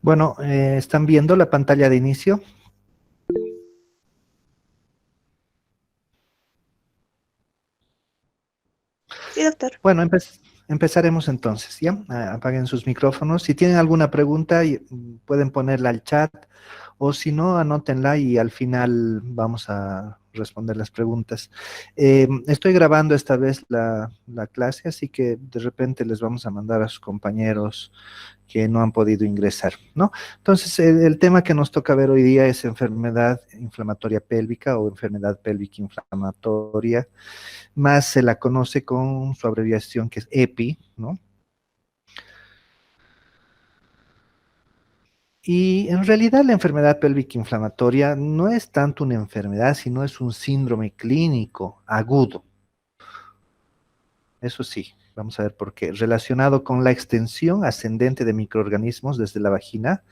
Bueno, ¿están viendo la pantalla de inicio? Sí, doctor. Bueno, empezaremos entonces, ¿ya? Apaguen sus micrófonos. Si tienen alguna pregunta, pueden ponerla al chat, o si no, anótenla y al final vamos a responder las preguntas. Estoy grabando esta vez la clase, así que de repente les vamos a mandar a sus compañeros que no han podido ingresar, ¿no? Entonces, el tema que nos toca ver hoy día es enfermedad inflamatoria pélvica o enfermedad pélvica inflamatoria, más se la conoce con su abreviación que es EPI, ¿no? Y en realidad la enfermedad pélvica inflamatoria no es tanto una enfermedad, sino es un síndrome clínico agudo. Eso sí, vamos a ver por qué. Relacionado con la extensión ascendente de microorganismos desde la vagina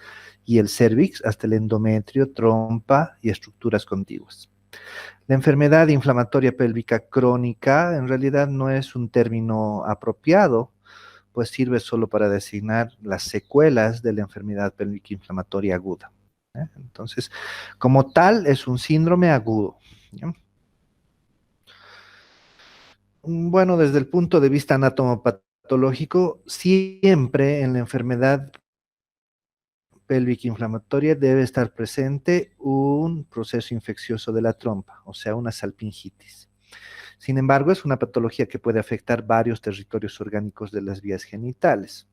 y el cérvix hasta el endometrio, trompa y estructuras contiguas. La enfermedad inflamatoria pélvica crónica en realidad no es un término apropiado, pues sirve solo para designar las secuelas de la enfermedad pélvica inflamatoria aguda. Entonces, como tal, es un síndrome agudo. ¿Ya? Bueno, desde el punto de vista anatomopatológico, siempre en la enfermedad pélvica inflamatoria debe estar presente un proceso infeccioso de la trompa, o sea, una salpingitis. Sin embargo, es una patología que puede afectar varios territorios orgánicos de las vías genitales,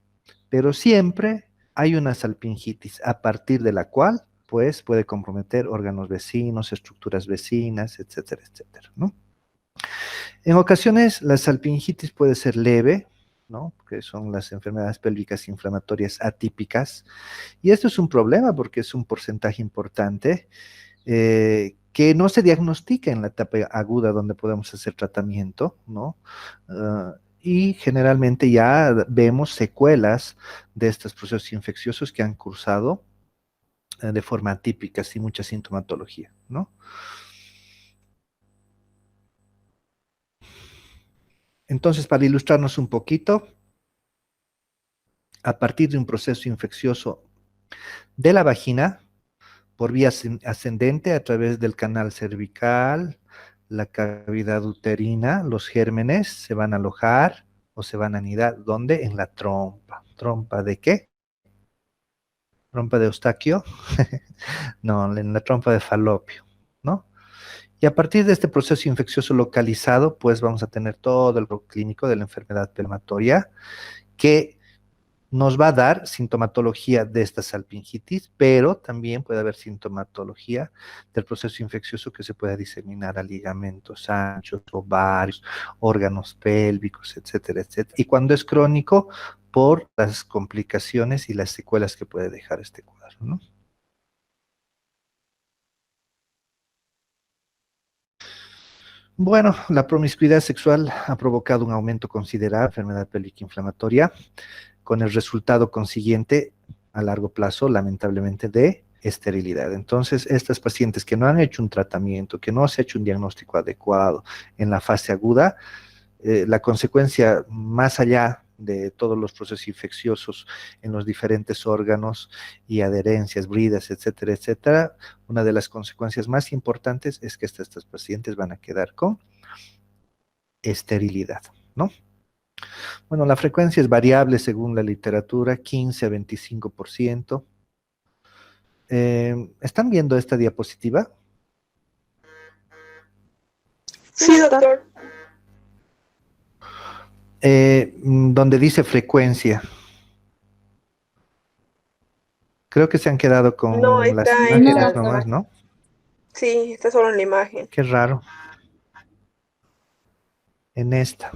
pero siempre hay una salpingitis a partir de la cual, pues, puede comprometer órganos vecinos, estructuras vecinas, etcétera, etcétera, ¿no? En ocasiones, la salpingitis puede ser leve, ¿no? Que son las enfermedades pélvicas inflamatorias atípicas, y esto es un problema porque es un porcentaje importante que no se diagnostica en la etapa aguda donde podemos hacer tratamiento, ¿no? Y generalmente ya vemos secuelas de estos procesos infecciosos que han cursado de forma atípica, sin mucha sintomatología, ¿no? Entonces, para ilustrarnos un poquito, a partir de un proceso infeccioso de la vagina, por vía ascendente a través del canal cervical, la cavidad uterina, los gérmenes se van a alojar o se van a anidar. ¿Dónde? En la trompa. ¿Trompa de qué? ¿Trompa de Eustaquio? No, en la trompa de Falopio, ¿no? Y a partir de este proceso infeccioso localizado, pues vamos a tener todo el rol clínico de la enfermedad pelmatoria que nos va a dar sintomatología de esta salpingitis, pero también puede haber sintomatología del proceso infeccioso que se pueda diseminar a ligamentos anchos, ovarios, órganos pélvicos, etcétera, etcétera. Y cuando es crónico, por las complicaciones y las secuelas que puede dejar este cuadro, ¿no? Bueno, la promiscuidad sexual ha provocado un aumento considerable de la enfermedad pélvica inflamatoria, con el resultado consiguiente a largo plazo, lamentablemente, de esterilidad. Entonces, estas pacientes que no han hecho un tratamiento, que no se ha hecho un diagnóstico adecuado en la fase aguda, la consecuencia más allá de todos los procesos infecciosos en los diferentes órganos y adherencias, bridas, etcétera, etcétera, una de las consecuencias más importantes es que estas pacientes van a quedar con esterilidad, ¿no? Bueno, la frecuencia es variable según la literatura, 15 a 25%. ¿Están viendo esta diapositiva? Sí, doctor. Donde dice frecuencia. Creo que se han quedado No, con las está en imágenes la... nomás, ¿no? Sí, está solo en la imagen. Qué raro. En esta.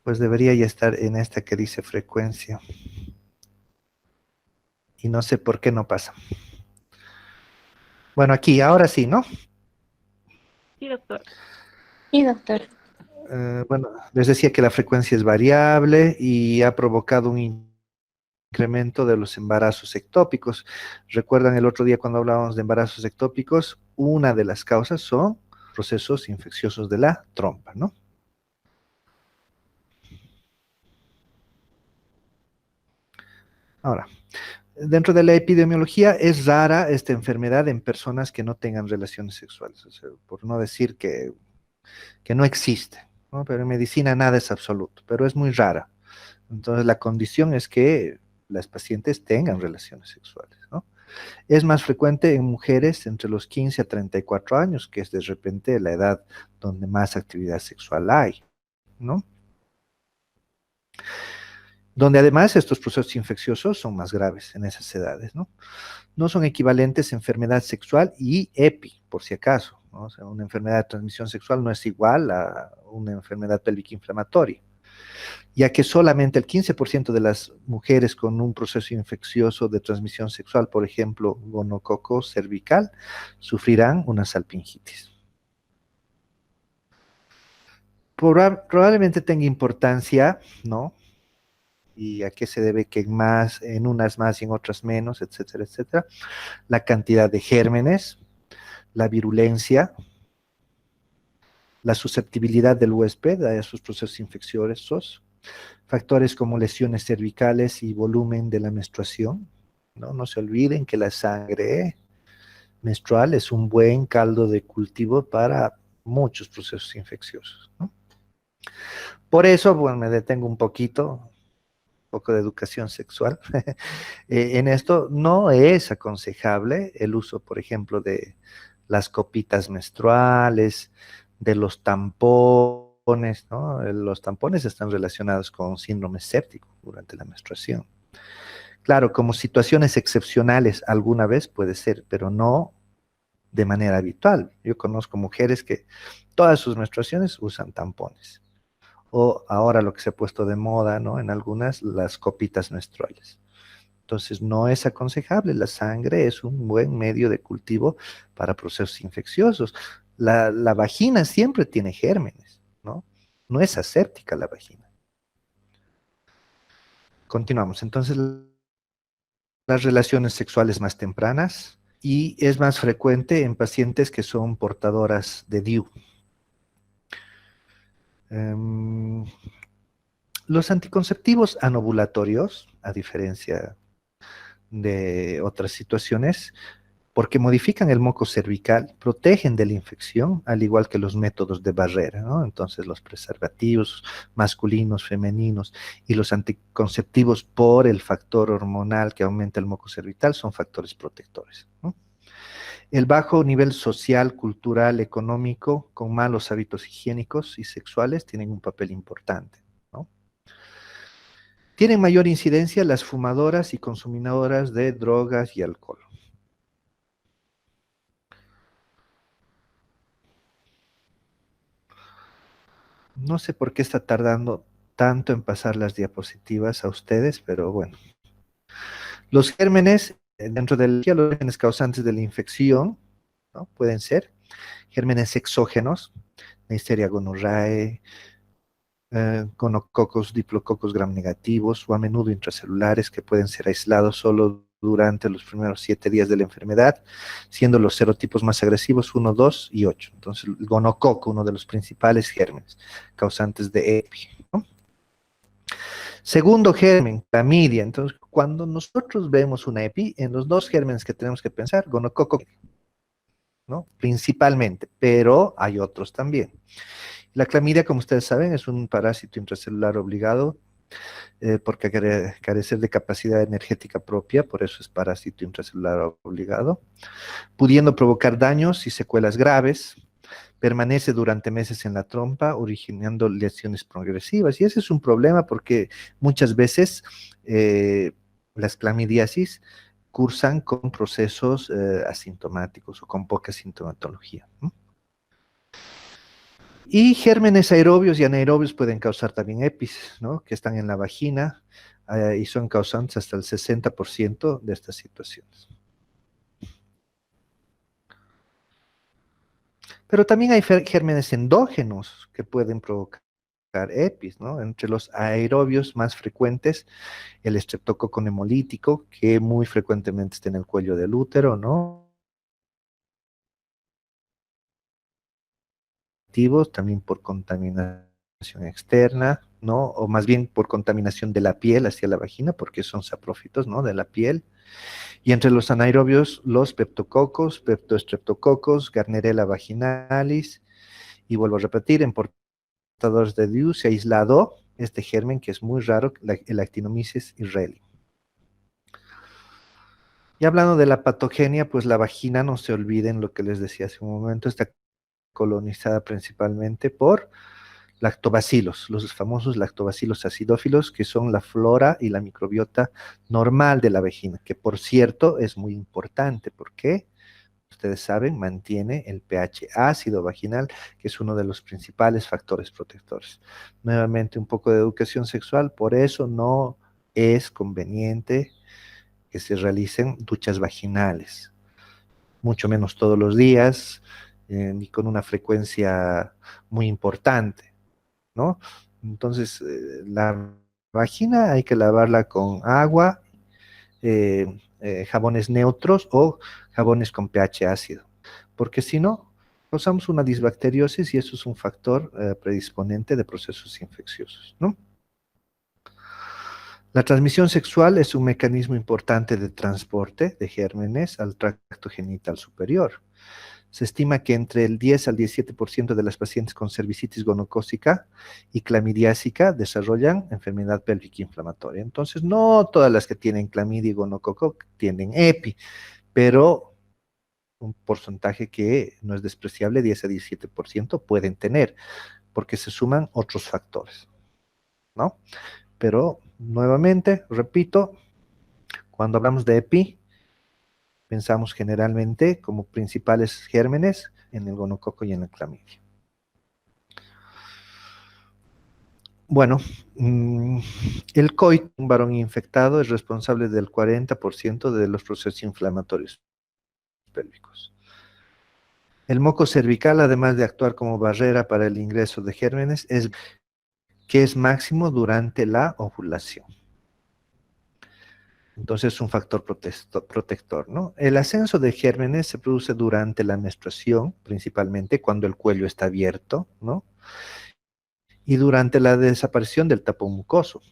Pues debería ya estar en esta que dice frecuencia. Y no sé por qué no pasa. Bueno, aquí, ahora sí, ¿no? Sí, doctor. Sí, doctor. Bueno, les decía que la frecuencia es variable y ha provocado un incremento de los embarazos ectópicos. Recuerdan el otro día cuando hablábamos de embarazos ectópicos, una de las causas son procesos infecciosos de la trompa, ¿no? Ahora, Dentro de la epidemiología es rara esta enfermedad en personas que no tengan relaciones sexuales, o sea, por no decir que no existe, ¿no? Pero en medicina nada es absoluto, pero es muy rara. Entonces la condición es que las pacientes tengan relaciones sexuales, ¿no? Es más frecuente en mujeres entre los 15 a 34 años, que es de repente la edad donde más actividad sexual hay, ¿no? Donde además estos procesos infecciosos son más graves en esas edades, ¿no? No son equivalentes enfermedad sexual y EPI, por si acaso, ¿no? O sea, una enfermedad de transmisión sexual no es igual a una enfermedad pélvica inflamatoria, ya que solamente el 15% de las mujeres con un proceso infeccioso de transmisión sexual, por ejemplo, gonococo cervical, sufrirán una salpingitis. Probablemente tenga importancia, ¿no? Y a qué se debe que en unas más y en otras menos, etcétera, etcétera. La cantidad de gérmenes, la virulencia, la susceptibilidad del huésped a esos procesos infecciosos, factores como lesiones cervicales y volumen de la menstruación, ¿no? No se olviden que la sangre menstrual es un buen caldo de cultivo para muchos procesos infecciosos, ¿no? Por eso, bueno, me detengo un poco de educación sexual. En esto no es aconsejable el uso, por ejemplo, de las copitas menstruales, de los tampones, ¿no? Los tampones están relacionados con síndrome séptico durante la menstruación. Claro, como situaciones excepcionales alguna vez puede ser, pero no de manera habitual. Yo conozco mujeres que todas sus menstruaciones usan tampones. O ahora lo que se ha puesto de moda, ¿no? En algunas, las copitas menstruales. Entonces, no es aconsejable. La sangre es un buen medio de cultivo para procesos infecciosos. La vagina siempre tiene gérmenes, ¿no? No es aséptica la vagina. Continuamos. Entonces, las relaciones sexuales más tempranas y es más frecuente en pacientes que son portadoras de DIU. Um, los anticonceptivos anovulatorios, a diferencia de otras situaciones, porque modifican el moco cervical, protegen de la infección, al igual que los métodos de barrera, ¿no? Entonces, los preservativos masculinos, femeninos y los anticonceptivos por el factor hormonal que aumenta el moco cervical son factores protectores, ¿no? El bajo nivel social, cultural, económico, con malos hábitos higiénicos y sexuales, tienen un papel importante, ¿no? Tienen mayor incidencia las fumadoras y consumidoras de drogas y alcohol. No sé por qué está tardando tanto en pasar las diapositivas a ustedes, pero bueno. Los gérmenes, dentro de los gérmenes causantes de la infección, ¿no? Pueden ser gérmenes exógenos, Neisseria gonorrhoeae, gonococos, diplococos gram negativos o a menudo intracelulares que pueden ser aislados solo durante los primeros 7 días de la enfermedad, siendo los serotipos más agresivos 1, 2 y 8. Entonces, el gonococo, uno de los principales gérmenes causantes de EPI, ¿no? Segundo germen, clamidia. Entonces, cuando nosotros vemos una EPI, en los dos gérmenes que tenemos que pensar, gonococo, ¿no? Principalmente, pero hay otros también. La clamidia, como ustedes saben, es un parásito intracelular obligado porque carecer de capacidad energética propia, por eso es parásito intracelular obligado, pudiendo provocar daños y secuelas graves, permanece durante meses en la trompa, originando lesiones progresivas. Y ese es un problema porque muchas veces las clamidiasis cursan con procesos asintomáticos o con poca sintomatología, ¿no? Y gérmenes aerobios y anaerobios pueden causar también EPIs, ¿no? Que están en la vagina y son causantes hasta el 60% de estas situaciones. Pero también hay gérmenes endógenos que pueden provocar EPIs, ¿no? Entre los aerobios más frecuentes, el estreptococo hemolítico, que muy frecuentemente está en el cuello del útero, ¿no? También por contaminación externa, ¿no? O más bien por contaminación de la piel hacia la vagina, porque son saprófitos, ¿no? De la piel. Y entre los anaerobios, los peptococos, peptostreptococos, Gardnerella vaginalis, y vuelvo a repetir, en portadores de DIU se ha aislado este germen que es muy raro, el Actinomyces israeli. Y hablando de la patogenia, pues la vagina, no se olviden lo que les decía hace un momento, está colonizada principalmente por lactobacilos, los famosos lactobacilos acidófilos, que son la flora y la microbiota normal de la vagina, que por cierto es muy importante, porque ustedes saben, mantiene el pH ácido vaginal, que es uno de los principales factores protectores. Nuevamente, un poco de educación sexual, por eso no es conveniente que se realicen duchas vaginales, mucho menos todos los días, ni con una frecuencia muy importante, ¿no? Entonces, la vagina hay que lavarla con agua, jabones neutros o jabones con pH ácido, porque si no, causamos una disbacteriosis y eso es un factor predisponente de procesos infecciosos, ¿no? La transmisión sexual es un mecanismo importante de transporte de gérmenes al tracto genital superior. Se estima que entre el 10 al 17% de las pacientes con cervicitis gonocócica y clamidiásica desarrollan enfermedad pélvica inflamatoria. Entonces, no todas las que tienen clamidia y gonococo tienen EPI, pero un porcentaje que no es despreciable, 10 a 17% pueden tener, porque se suman otros factores, ¿no? Pero, nuevamente, repito, cuando hablamos de EPI, pensamos generalmente como principales gérmenes en el gonococo y en la clamidia. Bueno, el coito, un varón infectado, es responsable del 40% de los procesos inflamatorios pélvicos. El moco cervical, además de actuar como barrera para el ingreso de gérmenes, es máximo durante la ovulación. Entonces es un factor protector, ¿no? El ascenso de gérmenes se produce durante la menstruación, principalmente cuando el cuello está abierto, ¿no? Y durante la desaparición del tapón mucoso.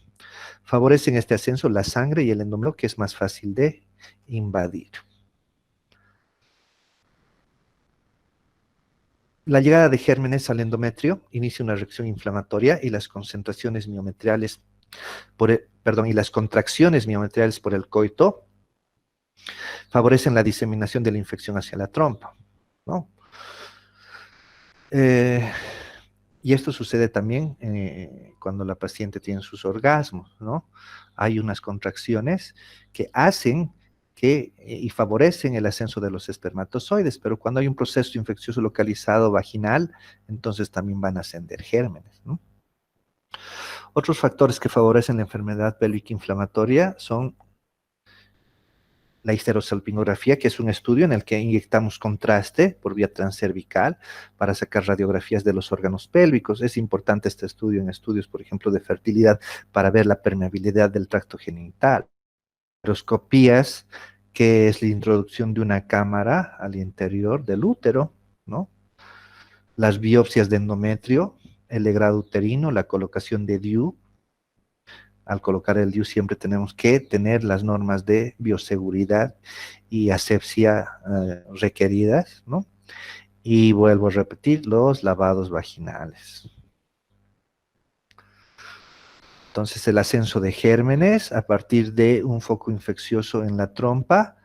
Favorecen este ascenso la sangre y el endometrio, que es más fácil de invadir. La llegada de gérmenes al endometrio inicia una reacción inflamatoria y las concentraciones miometriales y las contracciones miometriales por el coito favorecen la diseminación de la infección hacia la trompa, ¿no? Y esto sucede también cuando la paciente tiene sus orgasmos, ¿no? Hay unas contracciones que hacen y favorecen el ascenso de los espermatozoides, pero cuando hay un proceso infeccioso localizado vaginal, entonces también van a ascender gérmenes, ¿no? Otros factores que favorecen la enfermedad pélvica inflamatoria son la histerosalpingografía, que es un estudio en el que inyectamos contraste por vía transcervical para sacar radiografías de los órganos pélvicos. Es importante este estudio en estudios, por ejemplo, de fertilidad para ver la permeabilidad del tracto genital. Microscopías, que es la introducción de una cámara al interior del útero, ¿no? Las biopsias de endometrio, el legrado uterino, la colocación de DIU. Al colocar el DIU siempre tenemos que tener las normas de bioseguridad y asepsia requeridas, ¿no? Y vuelvo a repetir, los lavados vaginales. Entonces, el ascenso de gérmenes a partir de un foco infeccioso en la trompa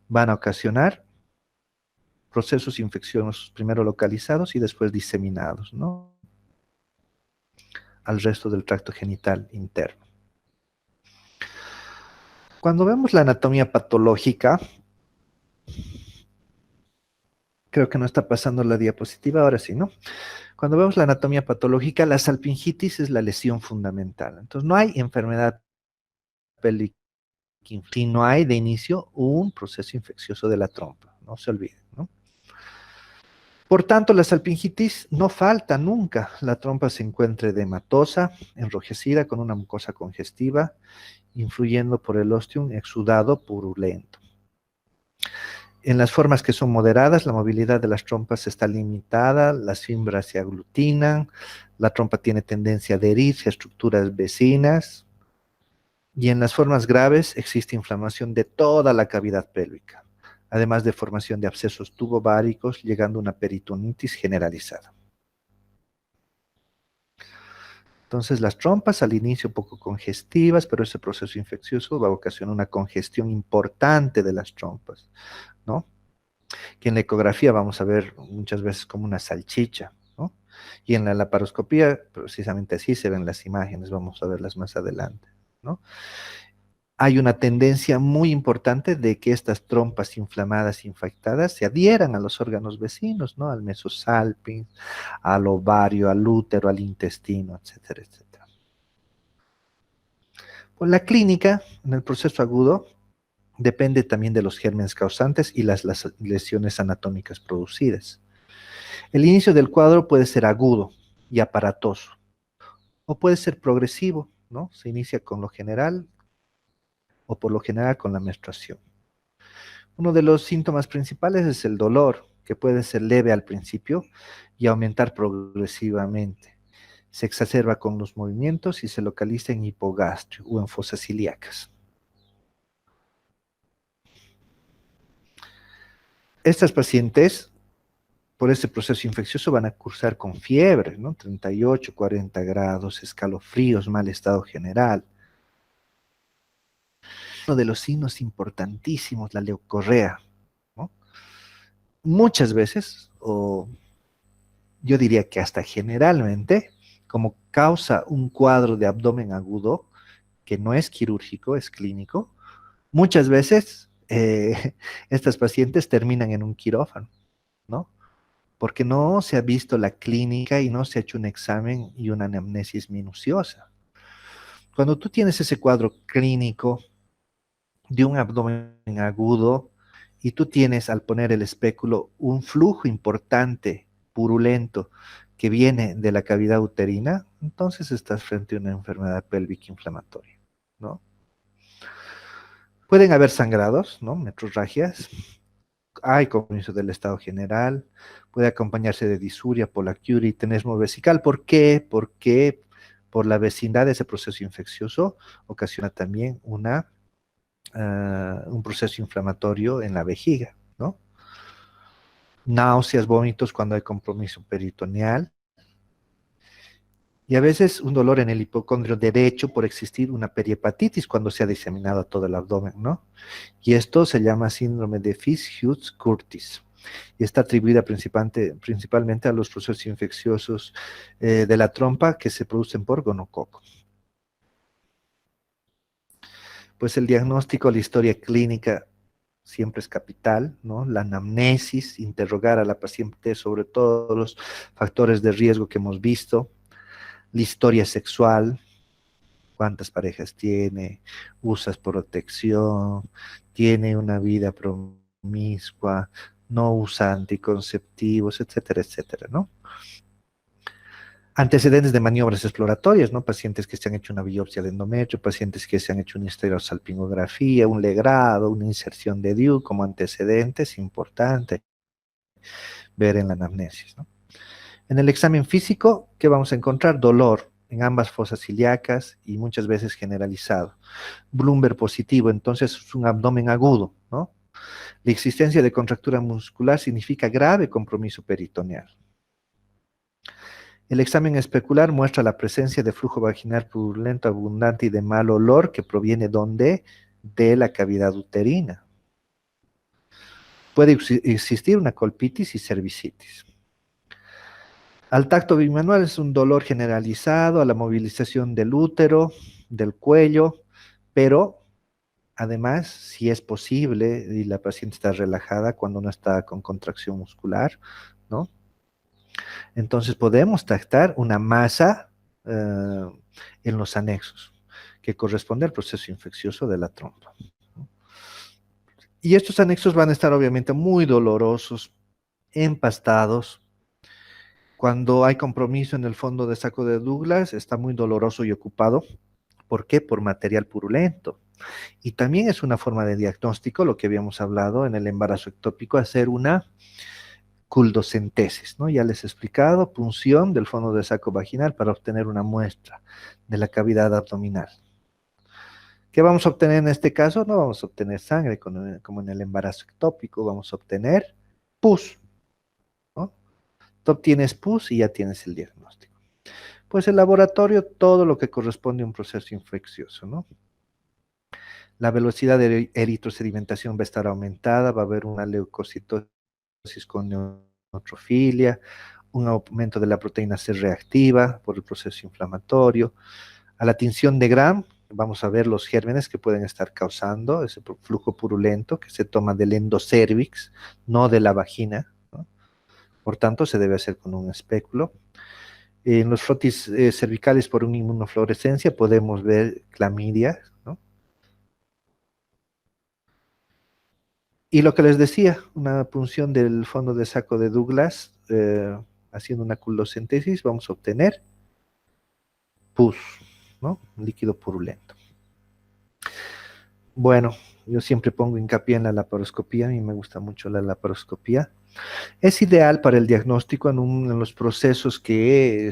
van a ocasionar procesos infecciosos primero localizados y después diseminados, ¿no? Al resto del tracto genital interno. Cuando vemos la anatomía patológica, creo que no está pasando la diapositiva, ahora sí, ¿no? Cuando vemos la anatomía patológica, la salpingitis es la lesión fundamental. Entonces, no hay enfermedad pélvica si no hay de inicio un proceso infeccioso de la trompa, no se olviden, ¿no? Por tanto, la salpingitis no falta nunca. La trompa se encuentra edematosa, enrojecida, con una mucosa congestiva, influyendo por el ostium exudado purulento. En las formas que son moderadas, la movilidad de las trompas está limitada, las fibras se aglutinan, la trompa tiene tendencia a adherirse a estructuras vecinas, y en las formas graves existe inflamación de toda la cavidad pélvica, además de formación de abscesos tubováricos, llegando a una peritonitis generalizada. Entonces, las trompas al inicio un poco congestivas, pero ese proceso infeccioso va a ocasionar una congestión importante de las trompas, ¿no? Que en la ecografía vamos a ver muchas veces como una salchicha, ¿no? Y en la laparoscopía, precisamente así se ven las imágenes, vamos a verlas más adelante, ¿no? Hay una tendencia muy importante de que estas trompas inflamadas, infectadas, se adhieran a los órganos vecinos, ¿no? Al mesosalping, al ovario, al útero, al intestino, etcétera, etcétera. Pues la clínica, en el proceso agudo, depende también de los gérmenes causantes y las lesiones anatómicas producidas. El inicio del cuadro puede ser agudo y aparatoso, o puede ser progresivo, ¿no? Se inicia con lo general o por lo general con la menstruación. Uno de los síntomas principales es el dolor, que puede ser leve al principio y aumentar progresivamente. Se exacerba con los movimientos y se localiza en hipogastrio o en fosas ilíacas. Estas pacientes, por este proceso infeccioso, van a cursar con fiebre, ¿no? 38, 40 grados, escalofríos, mal estado general. Uno de los signos importantísimos, la leucorrea, ¿no? Muchas veces, o yo diría que hasta generalmente, como causa un cuadro de abdomen agudo, que no es quirúrgico, es clínico, muchas veces estas pacientes terminan en un quirófano, ¿no? Porque no se ha visto la clínica y no se ha hecho un examen y una anamnesis minuciosa. Cuando tú tienes ese cuadro clínico de un abdomen agudo y tú tienes al poner el espéculo un flujo importante, purulento, que viene de la cavidad uterina, entonces estás frente a una enfermedad pélvica inflamatoria, ¿no? Pueden haber sangrados, ¿no? Metrorragias, hay compromiso del estado general, puede acompañarse de disuria, polaquiuria y tenesmo vesical. ¿Por qué? Porque por la vecindad de ese proceso infeccioso ocasiona también un proceso inflamatorio en la vejiga, ¿no? Náuseas, vómitos cuando hay compromiso peritoneal, y a veces un dolor en el hipocondrio derecho por existir una perihepatitis cuando se ha diseminado a todo el abdomen, ¿no? Y esto se llama síndrome de Fish-Hughes-Curtis y está atribuida principalmente a los procesos infecciosos de la trompa que se producen por gonococo. Pues el diagnóstico, la historia clínica siempre es capital, ¿no? La anamnesis, interrogar a la paciente sobre todos los factores de riesgo que hemos visto, la historia sexual, cuántas parejas tiene, usa protección, tiene una vida promiscua, no usa anticonceptivos, etcétera, etcétera, ¿no? Antecedentes de maniobras exploratorias, ¿no? Pacientes que se han hecho una biopsia de endometrio, pacientes que se han hecho una histerosalpingografía, un legrado, una inserción de DIU como antecedentes, importante ver en la anamnesis, ¿no? En el examen físico, ¿qué vamos a encontrar? Dolor en ambas fosas ilíacas y muchas veces generalizado. Bloomberg positivo, entonces es un abdomen agudo, ¿no? La existencia de contractura muscular significa grave compromiso peritoneal. El examen especular muestra la presencia de flujo vaginal purulento, abundante y de mal olor que proviene ¿dónde? De la cavidad uterina. Puede existir una colpitis y cervicitis. Al tacto bimanual es un dolor generalizado, a la movilización del útero, del cuello, pero además, si es posible y la paciente está relajada cuando no está con contracción muscular, ¿no? Entonces podemos tactar una masa en los anexos que corresponde al proceso infeccioso de la trompa. Y estos anexos van a estar obviamente muy dolorosos, empastados. Cuando hay compromiso en el fondo de saco de Douglas, está muy doloroso y ocupado. ¿Por qué? Por material purulento. Y también es una forma de diagnóstico, lo que habíamos hablado en el embarazo ectópico, hacer una culdocentesis, ¿no? Ya les he explicado, punción del fondo del saco vaginal para obtener una muestra de la cavidad abdominal. ¿Qué vamos a obtener en este caso? No vamos a obtener sangre como en el embarazo ectópico, vamos a obtener pus, ¿no? Tú obtienes pus y ya tienes el diagnóstico. Pues el laboratorio, todo lo que corresponde a un proceso infeccioso, ¿no? La velocidad de eritrosedimentación va a estar aumentada, va a haber una leucocitosis con neutrofilia, un aumento de la proteína C reactiva por el proceso inflamatorio. A la tinción de Gram, vamos a ver los gérmenes que pueden estar causando ese flujo purulento que se toma del endocervix, no de la vagina, ¿no? Por tanto, se debe hacer con un espéculo. En los frotis cervicales por una inmunofluorescencia podemos ver clamidia, ¿no? Y lo que les decía, una punción del fondo de saco de Douglas, haciendo una culocentesis, vamos a obtener pus, ¿no? Un líquido purulento. Bueno, yo siempre pongo hincapié en la laparoscopía, a mí me gusta mucho la laparoscopía. Es ideal para el diagnóstico en los procesos que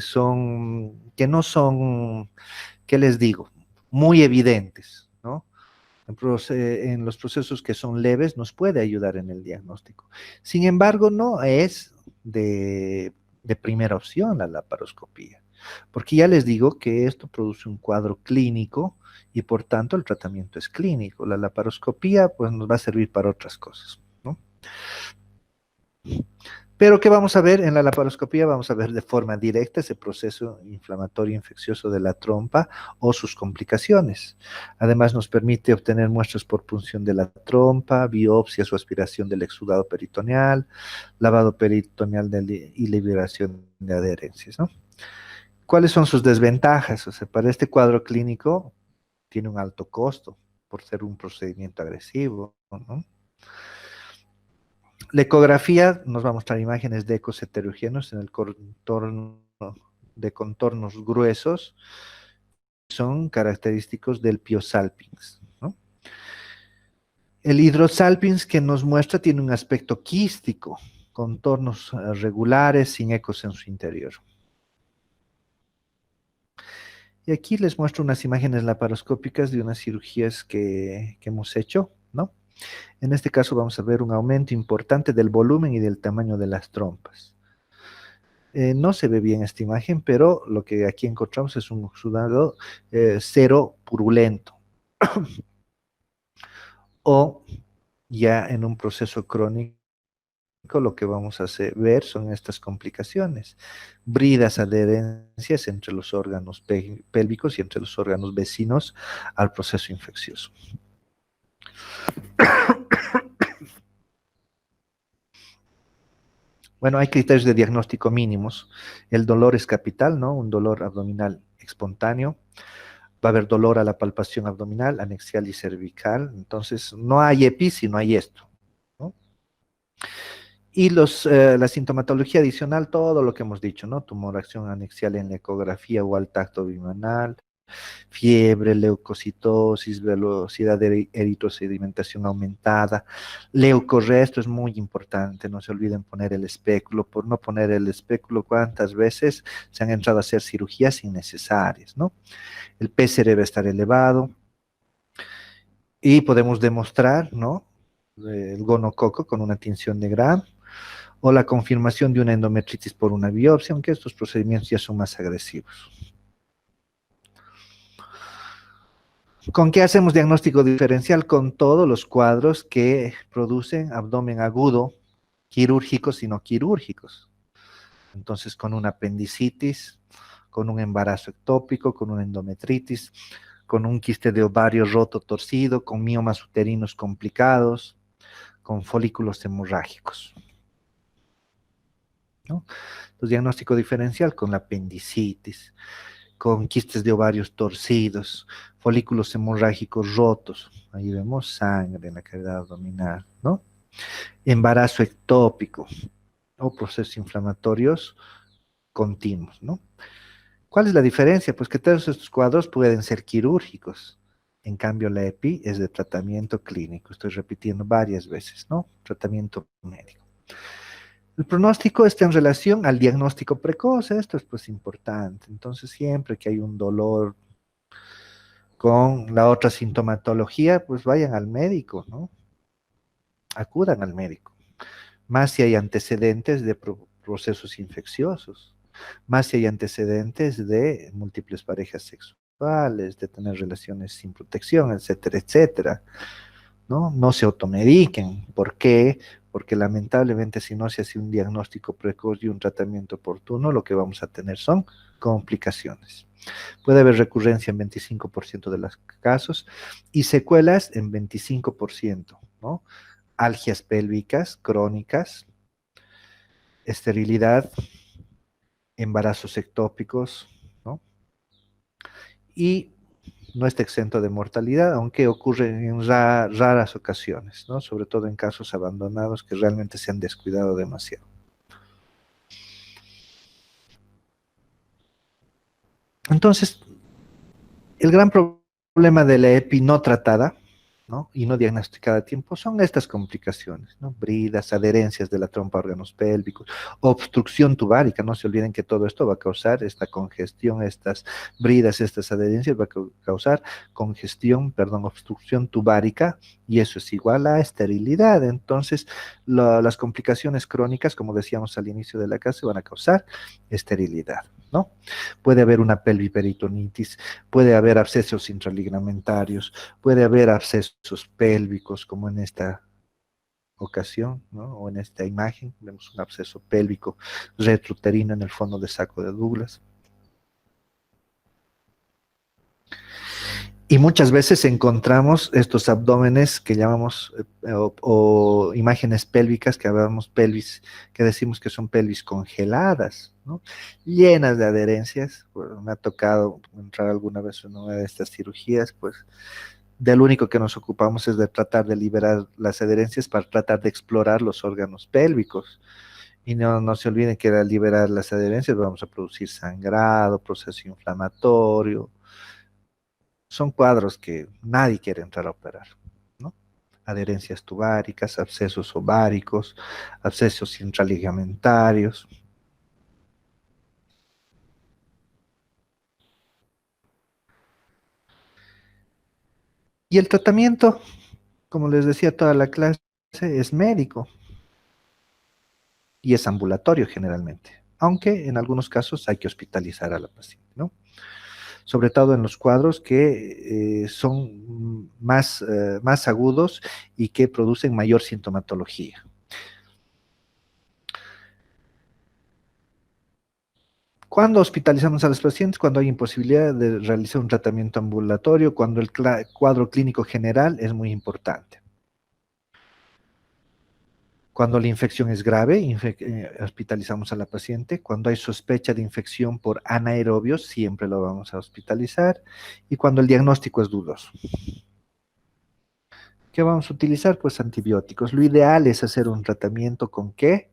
no son, ¿qué les digo? Muy evidentes, ¿no? En los procesos que son leves nos puede ayudar en el diagnóstico. Sin embargo, no es de primera opción la laparoscopía, porque ya les digo que esto produce un cuadro clínico y por tanto el tratamiento es clínico. La laparoscopía pues nos va a servir para otras cosas, ¿no? Pero ¿qué vamos a ver en la laparoscopía? Vamos a ver de forma directa ese proceso inflamatorio infeccioso de la trompa o sus complicaciones. Además nos permite obtener muestras por punción de la trompa, biopsias o aspiración del exudado peritoneal, lavado peritoneal y liberación de adherencias, ¿no? ¿Cuáles son sus desventajas? O sea, para este cuadro clínico tiene un alto costo por ser un procedimiento agresivo, ¿no? La ecografía nos va a mostrar imágenes de ecos heterogéneos en el contorno de contornos gruesos, son característicos del piosalpins, ¿no? El hidrosalpins que nos muestra tiene un aspecto quístico, contornos regulares sin ecos en su interior. Y aquí les muestro unas imágenes laparoscópicas de unas cirugías que hemos hecho, ¿no? En este caso vamos a ver un aumento importante del volumen y del tamaño de las trompas. No se ve bien esta imagen, pero lo que aquí encontramos es un exudado cero purulento. O ya en un proceso crónico lo que vamos a ver son estas complicaciones. Bridas adherencias entre los órganos pélvicos y entre los órganos vecinos al proceso infeccioso. Bueno, hay criterios de diagnóstico mínimos. El dolor es capital, ¿no? Un dolor abdominal espontáneo. Va a haber dolor a la palpación abdominal, anexial y cervical. Entonces, no hay EPI si no hay esto, ¿no? Y la sintomatología adicional, todo lo que hemos dicho, ¿no? Tumoración anexial en la ecografía o al tacto bimanual, fiebre, leucocitosis, velocidad de eritrosedimentación aumentada, leucorrea, esto es muy importante, no se olviden poner el espéculo. Por no poner el espéculo, ¿cuántas veces se han entrado a hacer cirugías innecesarias, ¿no? El PCR debe estar elevado y podemos demostrar, ¿no? El gonococo con una tinción de Gram o la confirmación de una endometritis por una biopsia, aunque estos procedimientos ya son más agresivos. ¿Con qué hacemos diagnóstico diferencial? Con todos los cuadros que producen abdomen agudo, quirúrgicos y no quirúrgicos. Entonces, con una apendicitis, con un embarazo ectópico, con una endometritis, con un quiste de ovario roto torcido, con miomas uterinos complicados, con folículos hemorrágicos, ¿no? Entonces, diagnóstico diferencial con la apendicitis, con quistes de ovarios torcidos, folículos hemorrágicos rotos, ahí vemos sangre en la cavidad abdominal, ¿no? Embarazo ectópico o procesos inflamatorios continuos, ¿no? ¿Cuál es la diferencia? Pues que todos estos cuadros pueden ser quirúrgicos, En cambio, la EPI es de tratamiento clínico. Estoy repitiendo varias veces, ¿no? Tratamiento médico. El pronóstico está en relación al diagnóstico precoz. Esto es pues importante. Entonces, siempre que hay un dolor con la otra sintomatología, pues vayan al médico, ¿no? Acudan al médico. Más si hay antecedentes de procesos infecciosos, más si hay antecedentes de múltiples parejas sexuales, de tener relaciones sin protección, etcétera, etcétera, ¿no? No se automediquen. ¿Por qué? Porque lamentablemente si no se hace un diagnóstico precoz y un tratamiento oportuno, lo que vamos a tener son complicaciones. Puede haber recurrencia en 25% de los casos y secuelas en 25%, ¿no? Algias pélvicas crónicas, esterilidad, embarazos ectópicos, ¿no? Y no está exento de mortalidad, aunque ocurre en raras ocasiones, ¿no? Sobre todo en casos abandonados que realmente se han descuidado demasiado. Entonces, el gran problema de la EPI no tratada, ¿no? Y no diagnosticada a tiempo son estas complicaciones, ¿no? Bridas, adherencias de la trompa a órganos pélvicos, obstrucción tubárica. No se olviden que todo esto va a causar esta congestión, estas bridas, estas adherencias, va a causar congestión, perdón, obstrucción tubárica, y eso es igual a esterilidad. Entonces, las complicaciones crónicas, como decíamos al inicio de la clase, van a causar esterilidad, ¿no? Puede haber una pelviperitonitis, puede haber abscesos intraligamentarios, puede haber abscesos pélvicos, como en esta ocasión, ¿no? O en esta imagen, vemos un absceso pélvico retrouterino en el fondo de saco de Douglas. Y muchas veces encontramos estos abdómenes que llamamos, o imágenes pélvicas que hablamos pelvis, que decimos que son pelvis congeladas, ¿no? Llenas de adherencias. Bueno, me ha tocado entrar alguna vez en una de estas cirugías, pues del único que nos ocupamos es de tratar de liberar las adherencias para tratar de explorar los órganos pélvicos. Y no se olviden que al liberar las adherencias vamos a producir sangrado, proceso inflamatorio. Son cuadros que nadie quiere entrar a operar, ¿no? Adherencias tubáricas, abscesos ováricos, abscesos intraligamentarios. Y el tratamiento, como les decía toda la clase, es médico y es ambulatorio generalmente, aunque en algunos casos hay que hospitalizar a la paciente, ¿no? Sobre todo en los cuadros que son más agudos y que producen mayor sintomatología. ¿Cuándo hospitalizamos a los pacientes? Cuando hay imposibilidad de realizar un tratamiento ambulatorio, cuando el cuadro clínico general es muy importante. Cuando la infección es grave, hospitalizamos a la paciente. Cuando hay sospecha de infección por anaerobios, siempre lo vamos a hospitalizar. Y cuando el diagnóstico es dudoso. ¿Qué vamos a utilizar? Pues antibióticos. Lo ideal es hacer un tratamiento ¿con qué?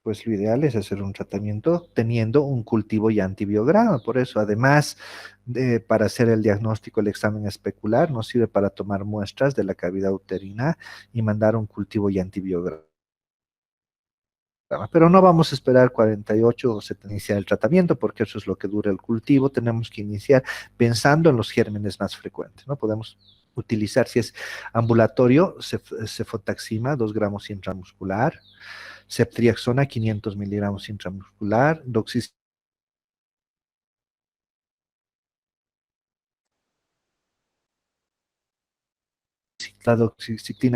Pues lo ideal es hacer un tratamiento teniendo un cultivo y antibiograma. Por eso, además de para hacer el diagnóstico, el examen especular, nos sirve para tomar muestras de la cavidad uterina y mandar un cultivo y antibiograma. Pero no vamos a esperar 48 o 70 iniciar el tratamiento, porque eso es lo que dura el cultivo. Tenemos que iniciar pensando en los gérmenes más frecuentes, ¿no? Podemos utilizar, si es ambulatorio, cefotaxima, 2 gramos intramuscular, ceftriaxona, 500 miligramos intramuscular, doxiciclina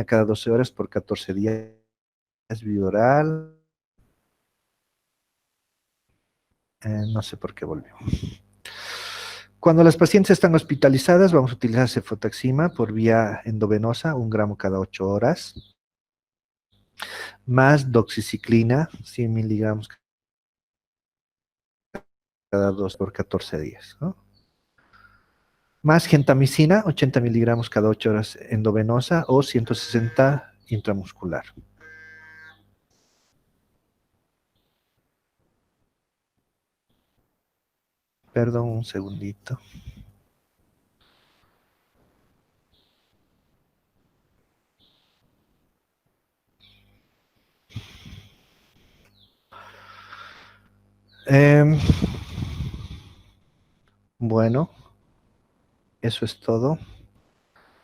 cada 12 horas por 14 días, bioral. No sé por qué volvió. Cuando las pacientes están hospitalizadas, vamos a utilizar cefotaxima por vía endovenosa, 1 gramo cada 8 horas, más doxiciclina, 100 miligramos cada 2 por 14 días, ¿no? Más gentamicina, 80 miligramos cada 8 horas endovenosa o 160 intramuscular. Perdón, un segundito. Em, bueno, eso es todo.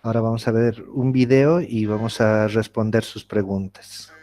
Ahora vamos a ver un video y vamos a responder sus preguntas.